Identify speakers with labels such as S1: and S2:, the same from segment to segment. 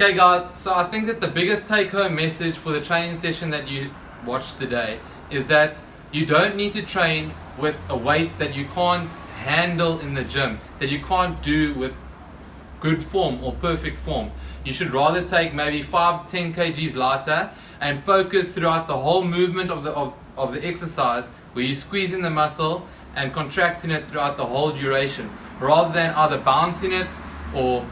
S1: Okay guys, so I think that the biggest take home message for the training session that you watched today is that you don't need to train with a weight that you can't handle in the gym, that you can't do with good form or perfect form. You should rather take maybe 5 to 10 kgs lighter and focus throughout the whole movement of the exercise, where you're squeezing the muscle and contracting it throughout the whole duration, rather than either bouncing it or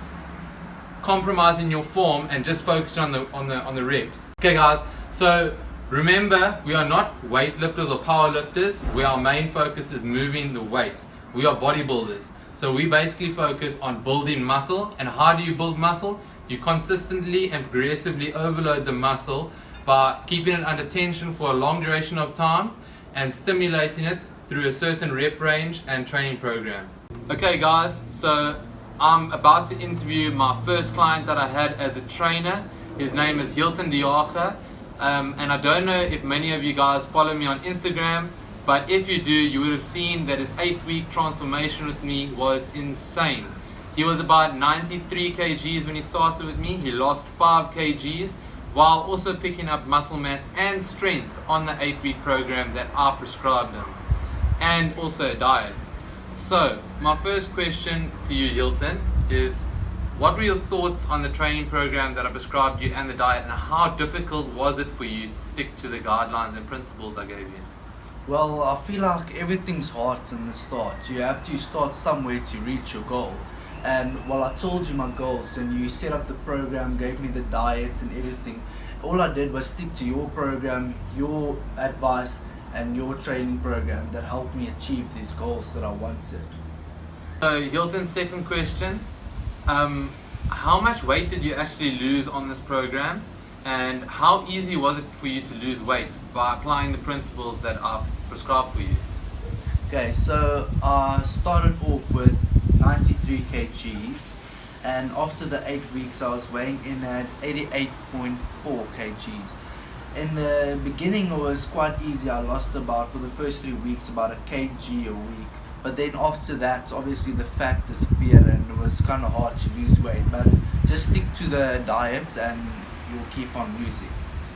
S1: compromising your form and just focusing on the reps. Okay guys, so remember, we are not weightlifters or powerlifters, where our main focus is moving the weight. We are bodybuilders, so we basically focus on building muscle. And how do you build muscle? You consistently and progressively overload the muscle by keeping it under tension for a long duration of time and stimulating it through a certain rep range and training program. Okay guys, so I'm about to interview my first client that I had as a trainer. His name is Hilton, Jager. And I don't know if many of you guys follow me on Instagram, but if you do, you would have seen that his 8-week transformation with me was insane. He was about 93 kgs when he started with me. He lost 5 kgs while also picking up muscle mass and strength on the 8-week program that I prescribed him, and also a diet. So my first question to you, Hilton, is what were your thoughts on the training program that I prescribed you and the diet, and how difficult was it for you to stick to the guidelines and principles I gave you?
S2: Well, I feel like everything's hard in the start. You have to start somewhere to reach your goal. And while I told you my goals and you set up the program, gave me the diet and everything, all I did was stick to your program, your advice and your training program that helped me achieve these goals that I wanted.
S1: So Hilton's second question, how much weight did you actually lose on this program, and how easy was it for you to lose weight by applying the principles that I prescribed for you?
S2: Okay, so I started off with 93 kgs, and after the 8 weeks I was weighing in at 88.4 kgs. In the beginning it was quite easy. I lost about, for the first 3 weeks, about a kg a week. But then after that, obviously the fat disappeared and it was kind of hard to lose weight. But just stick to the diet and you'll keep on losing.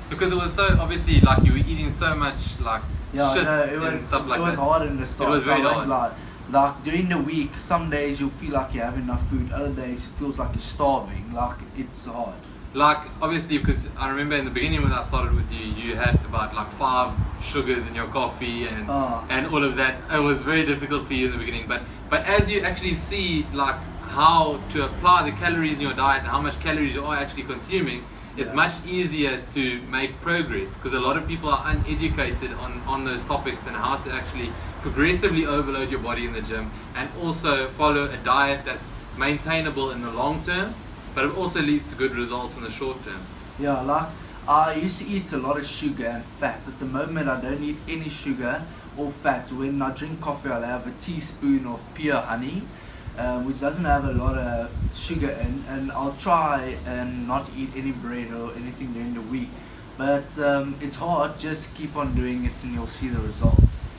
S1: Because it was so, obviously, like you were eating so much like shit and stuff like that.
S2: It was hard in the start.
S1: It was very hard.
S2: Like during the week, some days you'll feel like you have enough food, other days it feels like you're starving. Like it's hard.
S1: Like obviously, because I remember in the beginning when I started with you, you had about like 5 sugars in your coffee and all of that. It was very difficult for you in the beginning, but as you actually see like how to apply the calories in your diet and how much calories you are actually consuming, it's much easier to make progress, because a lot of people are uneducated on those topics and how to actually progressively overload your body in the gym and also follow a diet that's maintainable in the long term, but it also leads to good results in the short term.
S2: Yeah, like I used to eat a lot of sugar and fat. At the moment I don't eat any sugar or fat. When I drink coffee I'll have a teaspoon of pure honey, which doesn't have a lot of sugar in, and I'll try and not eat any bread or anything during the week. But it's hard, just keep on doing it and you'll see the results.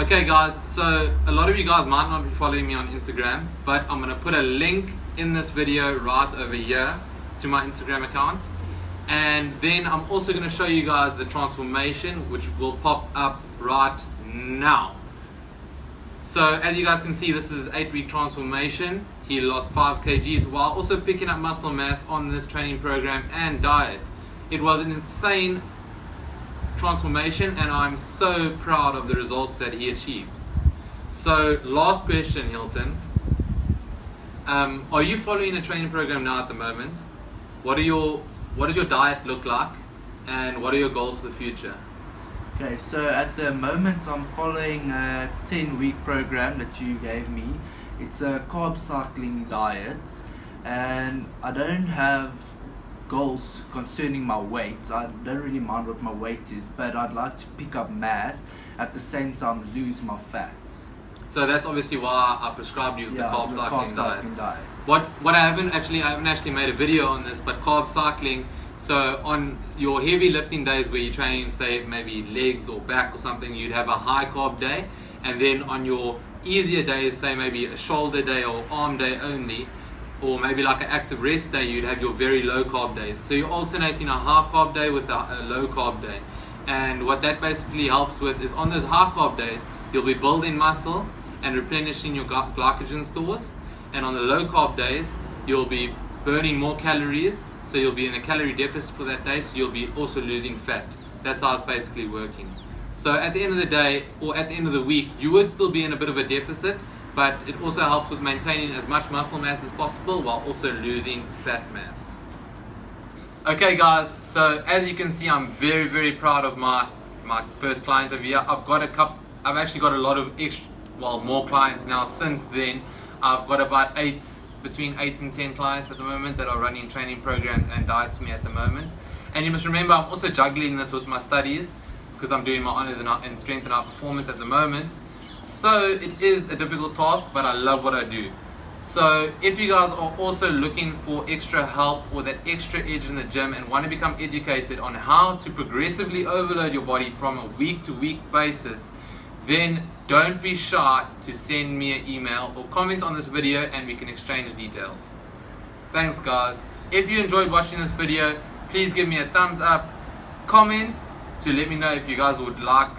S1: Okay guys, so a lot of you guys might not be following me on Instagram, but I'm going to put a link in this video right over here to my Instagram account, and then I'm also going to show you guys the transformation, which will pop up right now. So as you guys can see, this is 8-week transformation. He lost 5 kgs while also picking up muscle mass on this training program and diet. It was an insane transformation and I'm so proud of the results that he achieved. So last question, Hilton, are you following a training program now at the moment? What does your diet look like, and what are your goals for the future?
S2: Okay, so at the moment I'm following a 10-week program that you gave me. It's a carb cycling diet, and I don't have goals concerning my weight. I don't really mind what my weight is, but I'd like to pick up mass, at the same time lose my fat.
S1: So that's obviously why I prescribed you with the carb cycling diet. What I haven't actually made a video on this, but carb cycling, so on your heavy lifting days where you train, say maybe legs or back or something, you'd have a high carb day, and then on your easier days, say maybe a shoulder day or arm day only, or maybe like an active rest day, you'd have your very low carb days. So you're alternating a high carb day with a low carb day. And what that basically helps with is on those high carb days, you'll be building muscle and replenishing your glycogen stores. And on the low carb days, you'll be burning more calories. So you'll be in a calorie deficit for that day. So you'll be also losing fat. That's how it's basically working. So at the end of the day, or at the end of the week, you would still be in a bit of a deficit, but it also helps with maintaining as much muscle mass as possible while also losing fat mass. Okay guys, so as you can see, I'm very, very proud of my first client over here. I've actually got a lot of more clients now since then. I've got about between 8 and 10 clients at the moment that are running training programs and diets for me at the moment. And you must remember, I'm also juggling this with my studies because I'm doing my honors in strength and performance at the moment. So it is a difficult task, but I love what I do. So if you guys are also looking for extra help or that extra edge in the gym and want to become educated on how to progressively overload your body from a week to week basis, then don't be shy to send me an email or comment on this video and we can exchange details. Thanks guys. If you enjoyed watching this video, please give me a thumbs up, comment to let me know if you guys would like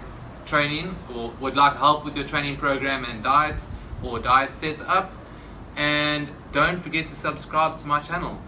S1: training or would like help with your training program and diet or diet setup, and don't forget to subscribe to my channel.